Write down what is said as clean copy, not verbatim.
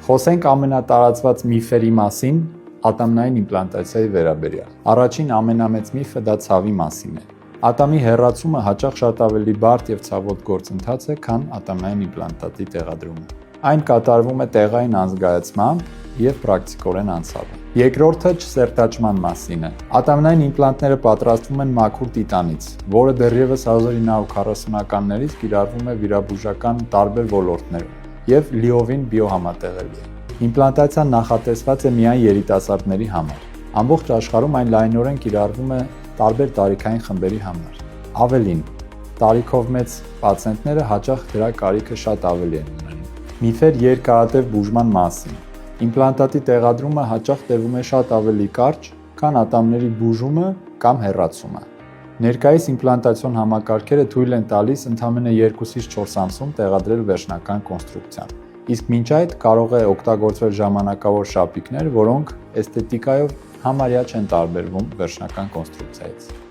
Խոսենք ամենատարածված միֆերի մասին ատամնային իմպլանտացիայի վերաբերյալ։ Առաջին ամենամեծ միֆը դա ցավի մասին է։ Ատամի հեռացումը հաճախ շատ ավելի բարդ եւ ցավոտ գործընթաց է, քան ատամնային իմպլանտատի տեղադրումը։ Այն կատարվում է տեղային անզգայացմամբ եւ պրակտիկորեն անցավ։ Երկրորդը չսերտաճման մասին է։ Ատամնային իմպլանտները պատրաստվում են մաքուր տիտանից, որը դեռևս 1940-ականներից կիրառվում է վիրաբուժական տարբեր ոլորտներում եւ լիովին բիոհամատեղելի է։ Իմպլանտացիան նախատեսված է միայն երիտասարդների համար։ Ամբողջ աշխարհում այն լայնորեն կիրառվում է տարբեր տարիքային խմբերի համար։ Ավելին, տարիքով մեծ պացիենտները հաճախ դրա կարիքը շատ ավելի են ունենում։ Միֆեր երկարատև բուժման մասին։ Իմպլանտատի տեղադրումը հաճախ տևում է շատ ավելի կարճ, քան ատամների բուժումը կամ հեռացումը։ Ներկայիս իմպլանտացիոն համակարգերը թույլ են տալիս ընդամենը 2-ից 4 ամսում տեղադրել վերջնական կոնստրուկցիան։ Իսկ մինչ այդ կարող է օգտագործվել ժամանակավոր շապիկներ, որոնք էսթետիկայով համարյա չեն տարբերվում վերջնական կոնստրուկցիայից։